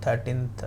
13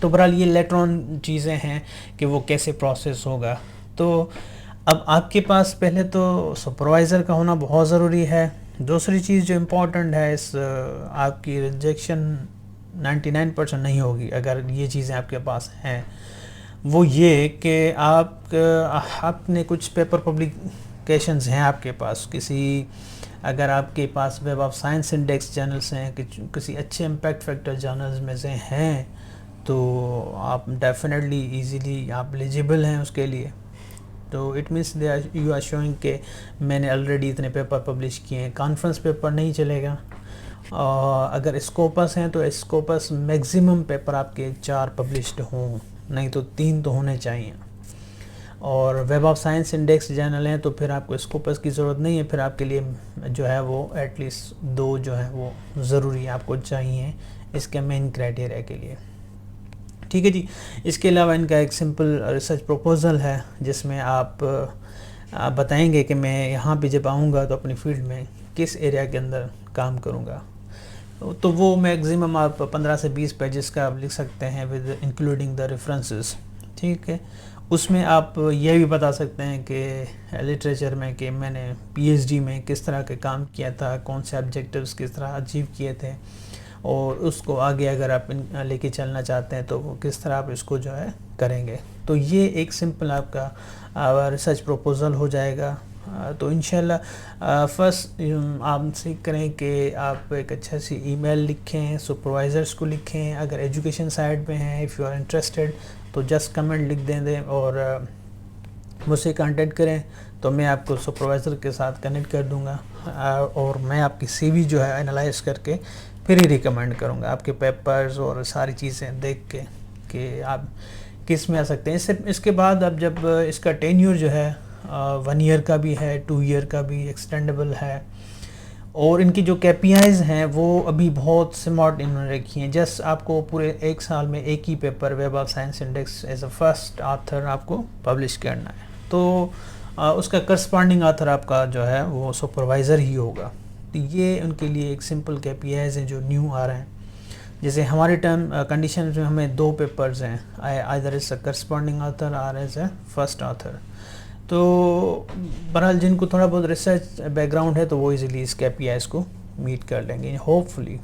تو برحال یہ لیٹرون چیزیں ہیں کہ وہ کیسے پروسیس ہوگا. تو اب آپ کے پاس پہلے تو سپروائزر کا ہونا بہت ضروری ہے. دوسری چیز جو امپورٹنٹ ہے، اس آپ کی ریجیکشن 99% نہیں ہوگی اگر یہ چیزیں آپ کے پاس ہیں، وہ یہ کہ آپ نے کچھ پیپر پبلیکیشنز ہیں آپ کے پاس، اگر آپ کے پاس web of science index journals ہیں، کسی اچھے امپیکٹ فیکٹر جرنلز میں سے ہیں، تو آپ ڈیفینیٹلی ایزیلی آپ ایلیجیبل ہیں اس کے لیے. تو it means you are showing کہ میں نے آلریڈی اتنے پیپر پبلش کیے ہیں. کانفرنس پیپر نہیں چلے گا. اگر اسکوپس ہیں تو اسکوپس میگزیمم پیپر آپ کے 4 پبلشڈ ہوں، نہیں تو 3 تو ہونے چاہیے. اور Web of science index journal ہیں تو پھر آپ کو اسکوپس کی ضرورت نہیں ہے، پھر آپ کے لیے جو ہے وہ ایٹ لیسٹ 2 جو ہے وہ ضروری آپ کو چاہیے اس کے مین کرائٹیریا کے لیے. ٹھیک ہے جی. اس کے علاوہ ان کا ایک سمپل ریسرچ پروپوزل ہے جس میں آپ بتائیں گے کہ میں یہاں پہ جب آؤں گا تو اپنی فیلڈ میں کس ایریا کے اندر کام کروں گا. تو وہ میگزیمم آپ 15 سے 20 پیجز کا لکھ سکتے ہیں ود انکلوڈنگ دا ریفرنسز. ٹھیک ہے. اس میں آپ یہ بھی بتا سکتے ہیں کہ لٹریچر میں کہ میں نے پی ایچ ڈی میں کس طرح کے کام کیا تھا، کون سے آبجیکٹیوز کس طرح اچیو کیے تھے، اور اس کو آگے اگر آپ لے کے چلنا چاہتے ہیں تو وہ کس طرح آپ اس کو جو ہے کریں گے. تو یہ ایک سمپل آپ کا ریسرچ پروپوزل ہو جائے گا. تو انشاءاللہ فرسٹ آپ سیکھ کریں کہ آپ ایک اچھا سی ای میل لکھیں، سپروائزرس کو لکھیں. اگر ایجوکیشن سائڈ میں ہیں، اف یو آر انٹرسٹڈ تو جسٹ کمنٹ لکھ دیں اور مجھ سے کانٹیکٹ کریں تو میں آپ کو سپروائزر کے ساتھ کنیکٹ کر دوں گا، اور میں آپ کی سی وی جو ہے انالائز کر کے پھر ہی ریکمینڈ کروں گا آپ کے پیپرز اور ساری چیزیں دیکھ کے کہ آپ کس میں آ سکتے ہیں. اس کے بعد اب جب اس کا ٹینیور جو ہے 1 ایئر کا بھی ہے، 2 ایئر کا بھی ایکسٹینڈیبل ہے، اور ان کی جو کے پی آئیز ہیں وہ ابھی بہت سمارٹ انہوں نے رکھی ہیں. جسٹ آپ کو پورے 1 سال میں ایک ہی paper web of science index as a first author آپ کو پبلش کرنا ہے. تو اس کا کرسپونڈنگ آتھر آپ کا جو ہے وہ سپروائزر ہی ہوگا. تو یہ ان کے لیے ایک سمپل کے پی آئیز ہیں جو نیو آ رہے ہیں. جیسے ہمارے ٹرم کنڈیشنز میں ہمیں 2 پیپرز ہیں، either is a corresponding author اور ایز اے فرسٹ آتھر. تو بہرحال جن کو تھوڑا بہت ریسرچ بیک گراؤنڈ ہے تو وہ ایزیلی اس کے پی آئیز کو میٹ کر لیں گے ہوپ فلی.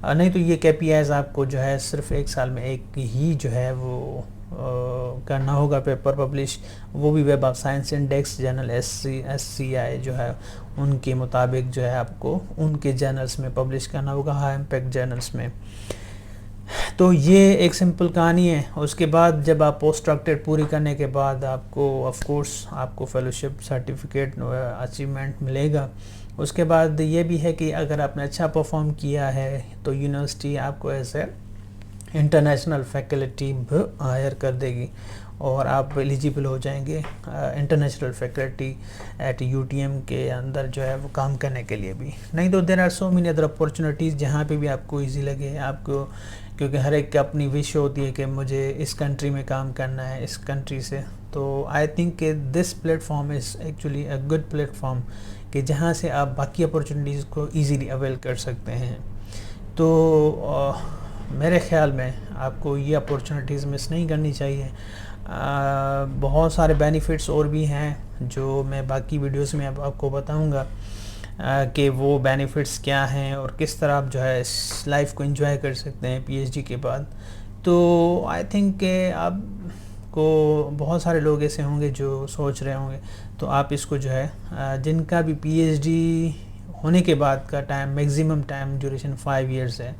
نہیں تو یہ کے پی آئیز آپ کو جو ہے صرف 1 سال میں ایک ہی جو ہے وہ کرنا ہوگا پیپر پبلش، وہ بھی web of science index journal S C I جو ہے ان کے مطابق جو ہے آپ کو ان کے جرنلز میں پبلش کرنا ہوگا، ہائی امپیکٹ جرنلز میں. تو یہ ایک سمپل کہانی ہے. اس کے بعد جب آپ پوسٹ ڈاکٹریٹ پوری کرنے کے بعد آپ کو آف کورس آپ کو فیلوشپ سرٹیفکیٹ اچیومنٹ ملے گا. اس کے بعد یہ بھی ہے کہ اگر آپ نے اچھا پرفارم کیا ہے تو یونیورسٹی آپ کو ایسے انٹرنیشنل فیکلٹی بھی ہائر کر دے گی اور آپ ایلیجیبل ہو جائیں گے international faculty at U T M کے اندر جو ہے وہ کام کرنے کے لیے بھی. نہیں تو there are so many other opportunities جہاں پہ بھی آپ کو ایزی لگے آپ کو، کیونکہ ہر ایک کی اپنی وش ہوتی ہے کہ مجھے اس کنٹری میں کام کرنا ہے اس کنٹری سے. تو آئی تھنک کہ this platform is actually a good platform کہ جہاں سے آپ باقی اپورچونیٹیز کو ایزیلی اویل کر سکتے ہیں. تو میرے خیال میں آپ کو یہ اپورچونیٹیز مس نہیں کرنی چاہیے. بہت سارے بینیفٹس اور بھی ہیں جو میں باقی ویڈیوز میں آپ کو بتاؤں گا کہ وہ بینیفٹس کیا ہیں اور کس طرح آپ جو ہے اس لائف کو انجوائے کر سکتے ہیں پی ایچ ڈی کے بعد. تو آئی تھنک کہ آپ کو بہت سارے لوگ ایسے ہوں گے جو سوچ رہے ہوں گے، تو آپ اس کو جو ہے جن کا بھی پی ایچ ڈی ہونے کے بعد کا time maximum time duration 5 years ہے،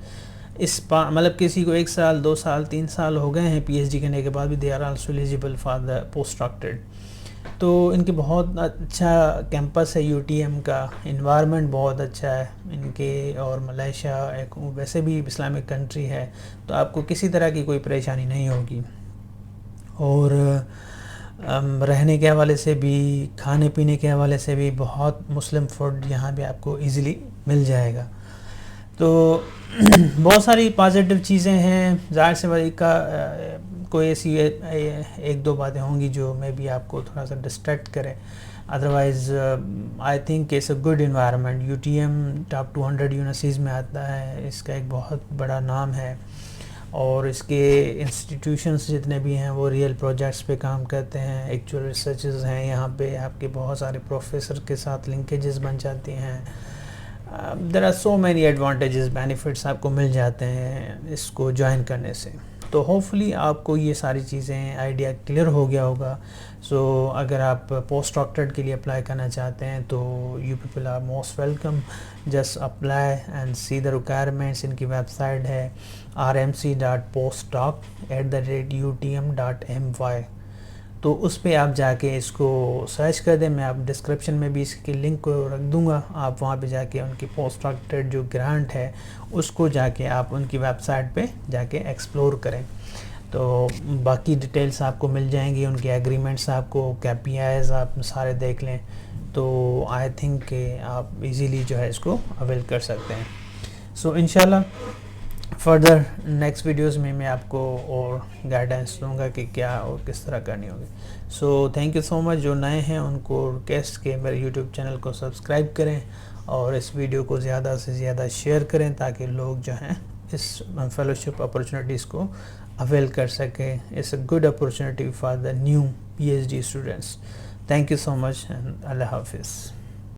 مطلب کسی کو 1 سال 2 سال 3 سال ہو گئے ہیں پی ایچ ڈی کرنے کے بعد بھی they are also eligible for the post doctorate. تو ان کے بہت اچھا کیمپس ہے یو ٹی ایم کا، انوائرمنٹ بہت اچھا ہے ان کے، اور ملیشیا ایک ویسے بھی اسلامک کنٹری ہے تو آپ کو کسی طرح کی کوئی پریشانی نہیں ہوگی. اور رہنے کے حوالے سے بھی، کھانے پینے کے حوالے سے بھی بہت مسلم فوڈ یہاں بھی آپ کو ایزیلی مل جائے گا. تو بہت ساری پازیٹیو چیزیں ہیں. ظاہر سے بھائی کا کوئی ایسی 1-2 باتیں ہوں گی جو میں بھی آپ کو تھوڑا سا ڈسٹریکٹ کرے. Otherwise I think it's a good environment. U T M top 200 universities میں آتا ہے، اس کا ایک بہت بڑا نام ہے. اور اس کے انسٹیٹیوشنس جتنے بھی ہیں وہ ریئل پروجیکٹس پہ کام کرتے ہیں, ایکچوئل ریسرچز ہیں, یہاں پہ آپ کے بہت سارے پروفیسر کے ساتھ لنکیجز بن جاتی ہیں. There are so many advantages, benefits آپ کو مل جاتے ہیں اس کو جوائن کرنے سے. تو ہوپفلی آپ کو یہ ساری چیزیں آئیڈیا کلیئر ہو گیا ہوگا. سو اگر آپ پوسٹ ڈاکٹریٹ کے لیے اپلائی کرنا چاہتے ہیں تو you people are most welcome. Just apply and see the requirements. ان کی ویب سائٹ ہے rmc.postdoc@utm.my. تو اس پہ آپ جا کے اس کو سرچ کر دیں. میں آپ ڈسکرپشن میں بھی اس کی لنک کو رکھ دوں گا. آپ وہاں پہ جا کے ان کی پوسٹ ڈاکٹریٹ جو گرانٹ ہے اس کو جا کے آپ ان کی ویب سائٹ پہ جا کے ایکسپلور کریں. تو باقی ڈیٹیلز آپ کو مل جائیں گی, ان کے ایگریمنٹس آپ کو, KPIs آپ سارے دیکھ لیں. تو آئی تھنک کہ آپ ایزیلی جو ہے اس کو اویل کر سکتے ہیں. سو انشاءاللہ فردر نیکسٹ ویڈیوز میں آپ کو اور گائیڈنس دوں گا کہ کیا اور کس طرح کرنی ہوگی. سو تھینک یو سو مچ. جو نئے ہیں ان کو ریکویسٹ کہ میرے یوٹیوب چینل کو سبسکرائب کریں اور اس ویڈیو کو زیادہ سے زیادہ شیئر کریں تاکہ لوگ جو ہیں اس فیلوشپ اپرچونیٹیز کو اویل کر سکیں. It's a good opportunity for the new PhD students. Thank you so much and اللہ حافظ.